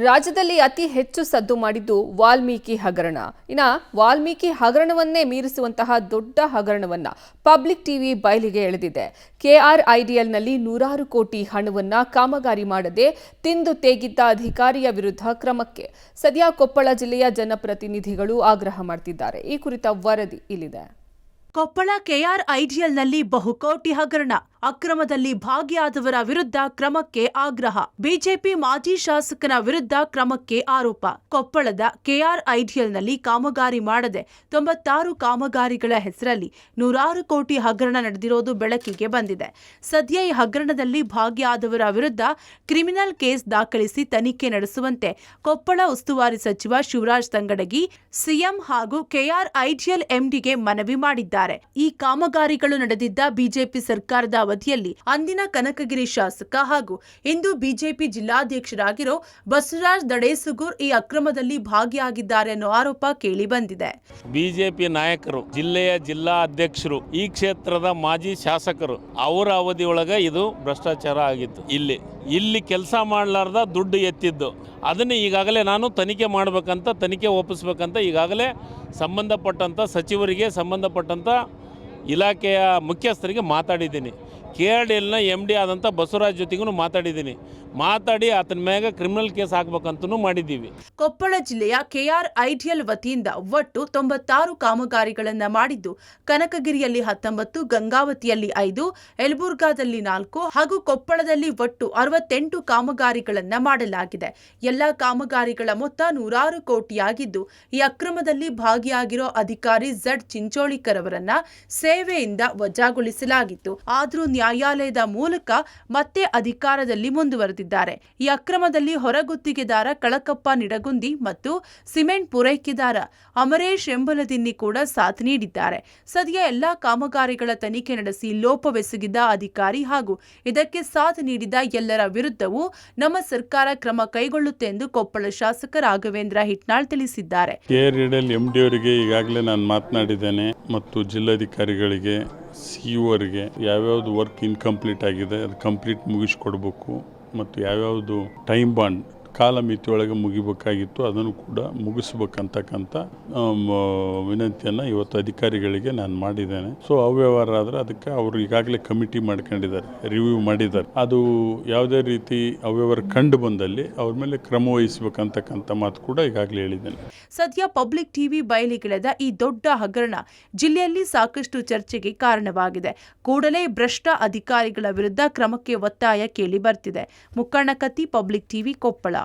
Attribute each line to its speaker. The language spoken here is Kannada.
Speaker 1: ರಾಜ್ಯದಲ್ಲಿ ಅತಿ ಹೆಚ್ಚು ಸದ್ದು ಮಾಡಿದ್ದು ವಾಲ್ಮೀಕಿ ಹಗರಣ. ವಾಲ್ಮೀಕಿ ಹಗರಣವನ್ನೇ ಮೀರಿಸುವಂತಹ ದೊಡ್ಡ ಹಗರಣವನ್ನ ಪಬ್ಲಿಕ್ ಟಿವಿ ಬಯಲಿಗೆ ಎಳೆದಿದೆ. ಕೆಆರ್ಐಡಿಎಲ್ನಲ್ಲಿ ನೂರಾರು ಕೋಟಿ ಹಣವನ್ನ ಕಾಮಗಾರಿ ಮಾಡದೆ ತಿಂದು ತೇಗಿದ್ದ ಅಧಿಕಾರಿಯ ವಿರುದ್ಧ ಕ್ರಮಕ್ಕೆ ಸದ್ಯ ಕೊಪ್ಪಳ ಜಿಲ್ಲೆಯ ಜನಪ್ರತಿನಿಧಿಗಳು ಆಗ್ರಹ ಮಾಡುತ್ತಿದ್ದಾರೆ. ಈ ಕುರಿತ ವರದಿ ಇಲ್ಲಿದೆ.
Speaker 2: ಕೊಪ್ಪಳ ಕೆಆರ್ಐಡಿಎಲ್ನಲ್ಲಿ ಬಹುಕೋಟಿ ಹಗರಣ, ಅಕ್ರಮದಲ್ಲಿ ಭಾಗಿಯಾದವರ ವಿರುದ್ಧ ಕ್ರಮಕ್ಕೆ ಆಗ್ರಹ. ಬಿಜೆಪಿ ಮಾಜಿ ಶಾಸಕನ ವಿರುದ್ಧ ಕ್ರಮಕ್ಕೆ ಆರೋಪ. ಕೊಪ್ಪಳದ ಕೆಆರ್ಐಡಿಎಲ್ನಲ್ಲಿ ಕಾಮಗಾರಿ ಮಾಡದೆ 96 ಕಾಮಗಾರಿಗಳ ಹೆಸರಲ್ಲಿ ನೂರಾರು ಕೋಟಿ ಹಗರಣ ನಡೆದಿರೋದು ಬೆಳಕಿಗೆ ಬಂದಿದೆ. ಸದ್ಯ ಈ ಹಗರಣದಲ್ಲಿ ಭಾಗಿಯಾದವರ ವಿರುದ್ಧ ಕ್ರಿಮಿನಲ್ ಕೇಸ್ ದಾಖಲಿಸಿ ತನಿಖೆ ನಡೆಸುವಂತೆ ಕೊಪ್ಪಳ ಉಸ್ತುವಾರಿ ಸಚಿವ ಶಿವರಾಜ್ ತಂಗಡಗಿ ಸಿಎಂ ಹಾಗೂ ಕೆಆರ್ಐಡಿಎಲ್ ಎಂಡಿಗೆ ಮನವಿ ಮಾಡಿದ್ದಾರೆ. ಈ ಕಾಮಗಾರಿಗಳು ನಡೆದಿದ್ದ ಬಿಜೆಪಿ ಸರ್ಕಾರದ ಅವಧಿಯಲ್ಲಿ ಅಂದಿನ ಕನಕಗಿರಿ ಶಾಸಕ ಹಾಗೂ ಇಂದು ಬಿಜೆಪಿ ಜಿಲ್ಲಾಧ್ಯಕ್ಷರಾಗಿರೋ ಬಸವರಾಜ ದಡೇಸುಗೂರ್ ಈ ಅಕ್ರಮದಲ್ಲಿ ಭಾಗಿಯಾಗಿದ್ದಾರೆ ಅನ್ನೋ ಆರೋಪ ಕೇಳಿ ಬಂದಿದೆ.
Speaker 3: ಬಿಜೆಪಿ ನಾಯಕರು, ಜಿಲ್ಲೆಯ ಜಿಲ್ಲಾ ಅಧ್ಯಕ್ಷರು, ಈ ಕ್ಷೇತ್ರದ ಮಾಜಿ ಶಾಸಕರು ಅವರ ಅವಧಿಯೊಳಗೆ ಇದು ಭ್ರಷ್ಟಾಚಾರ ಆಗಿತ್ತು. ಇಲ್ಲಿ ಕೆಲಸ ಮಾಡಲಾರ್ದ ದುಡ್ಡು ಎತ್ತಿದ್ದು ಅದನ್ನು ಈಗಾಗಲೇ ನಾನು ತನಿಖೆ ಮಾಡಬೇಕಂತ, ತನಿಖೆ ಒಪ್ಪಿಸ್ಬೇಕಂತ ಈಗಾಗಲೇ ಸಂಬಂಧಪಟ್ಟಂಥ ಸಚಿವರಿಗೆ, ಸಂಬಂಧಪಟ್ಟಂಥ ಇಲಾಖೆಯ ಮುಖ್ಯಸ್ಥರಿಗೆ ಮಾತಾಡಿದ್ದೀನಿ. KRDLನ MD ಆದಂಥ ಬಸವರಾಜ್ ಜೊತೆಗೂ ಮಾತಾಡಿ ಆತನ ಮ್ಯಾಗ ಕ್ರಿಮಿನಲ್ ಕೇಸ್ ಹಾಕಬೇಕಂತನೂ ಮಾಡಿದ್ದೀವಿ.
Speaker 2: ಕೊಪ್ಪಳ ಜಿಲ್ಲೆಯ ಕೆಆರ್ಐಡಿಎಲ್ ವತಿಯಿಂದ ಒಟ್ಟು 96 ಕಾಮಗಾರಿಗಳನ್ನು ಮಾಡಿದ್ದು, ಕನಕಗಿರಿಯಲ್ಲಿ 19, ಗಂಗಾವತಿಯಲ್ಲಿ 5, ಯಲಬುರ್ಗಾದಲ್ಲಿ 4 ಹಾಗೂ ಕೊಪ್ಪಳದಲ್ಲಿ ಒಟ್ಟು 68 ಕಾಮಗಾರಿಗಳನ್ನು ಮಾಡಲಾಗಿದೆ. ಎಲ್ಲ ಕಾಮಗಾರಿಗಳ ಮೊತ್ತ ನೂರಾರು ಕೋಟಿಯಾಗಿದ್ದು, ಈ ಅಕ್ರಮದಲ್ಲಿ ಭಾಗಿಯಾಗಿರೋ ಅಧಿಕಾರಿ ಝಡ್ ಚಿಂಚೋಳಿಕರ್ ಅವರನ್ನ ಸೇವೆಯಿಂದ ವಜಾಗೊಳಿಸಲಾಗಿತ್ತು. ಆದರೂ ನ್ಯಾಯಾಲಯದ ಮೂಲಕ ಮತ್ತೆ ಅಧಿಕಾರದಲ್ಲಿ ಮುಂದುವರೆದಿದ್ದಾರೆ. ಈ ಅಕ್ರಮದಲ್ಲಿ ಹೊರಗುತ್ತಿಗೆದಾರ ಕಳಕಪ್ಪ ನಿಡಗುಂದಿ ಮತ್ತು ಸಿಮೆಂಟ್ ಪೂರೈಕೆದಾರ ಅಮರೇಶ್ ಎಂಬಲದಿನ್ನಿ ಕೂಡ ಸಾಥ್ ನೀಡಿದ್ದಾರೆ. ಸದ್ಯ ಎಲ್ಲಾ ಕಾಮಗಾರಿಗಳ ತನಿಖೆ ನಡೆಸಿ ಲೋಪವೆಸಗಿದ ಅಧಿಕಾರಿ ಹಾಗೂ ಇದಕ್ಕೆ ಸಾಥ್ ನೀಡಿದ ಎಲ್ಲರ ವಿರುದ್ಧವೂ ನಮ್ಮ ಸರ್ಕಾರ ಕ್ರಮ ಕೈಗೊಳ್ಳುತ್ತೆ ಎಂದು ಕೊಪ್ಪಳ ಶಾಸಕ ರಾಘವೇಂದ್ರ ಹಿಟ್ನಾಳ್ ತಿಳಿಸಿದ್ದಾರೆ.
Speaker 4: KRDL MD ಅವರಿಗೆ ಈಗಾಗಲೇ ನಾನು ಮಾತನಾಡಿದ್ದೇನೆ ಮತ್ತು ಜಿಲ್ಲಾಧಿಕಾರಿಗಳಿಗೆ, CEO ಅವರಿಗೆ ಯಾವ್ಯಾವುದು ವರ್ಕ್ ಇನ್ಕಂಪ್ಲೀಟ್ ಆಗಿದೆ ಅದು ಕಂಪ್ಲೀಟ್ ಮುಗಿಸ್ಕೊಡ್ಬೇಕು ಮತ್ತು ಯಾವ್ಯಾವುದು ಟೈಮ್ ಬಾಂಡ್ ಕಾಲಮಿತಿಯೊಳಗೆ ಮುಗಿಬೇಕಾಗಿತ್ತು ಅದನ್ನು ಕೂಡ ಮುಗಿಸ್ಬೇಕಂತಕ್ಕಂಥ ವಿನಂತಿಯನ್ನು ಇವತ್ತು ಅಧಿಕಾರಿಗಳಿಗೆ ನಾನು ಮಾಡಿದ್ದೇನೆ. ಸೊ ಅವ್ಯವಹಾರ ಆದರೆ ಅದಕ್ಕೆ ಅವರು ಈಗಾಗಲೇ ಕಮಿಟಿ ಮಾಡ್ಕೊಂಡಿದ್ದಾರೆ, ರಿವ್ಯೂ ಮಾಡಿದ್ದಾರೆ. ಅದು ಯಾವುದೇ ರೀತಿ ಅವ್ಯವಹಾರ ಕಂಡು ಬಂದಲ್ಲಿ ಅವ್ರ ಮೇಲೆ ಕ್ರಮ ವಹಿಸಬೇಕಂತಕ್ಕಂಥ ಮಾತು ಕೂಡ ಈಗಾಗಲೇ ಹೇಳಿದ್ದೇನೆ.
Speaker 2: ಸದ್ಯ ಪಬ್ಲಿಕ್ ಟಿವಿ ಬಯಲಿಗೆಳೆದ ಈ ದೊಡ್ಡ ಹಗರಣ ಜಿಲ್ಲೆಯಲ್ಲಿ ಸಾಕಷ್ಟು ಚರ್ಚೆಗೆ ಕಾರಣವಾಗಿದೆ. ಕೂಡಲೇ ಭ್ರಷ್ಟ ಅಧಿಕಾರಿಗಳ ವಿರುದ್ಧ ಕ್ರಮಕ್ಕೆ ಒತ್ತಾಯ ಕೇಳಿ ಬರ್ತಿದೆ. ಮುಕ್ಕಣ್ಣ ಕತ್ತಿ, ಪಬ್ಲಿಕ್ ಟಿವಿ, ಕೊಪ್ಪಳ.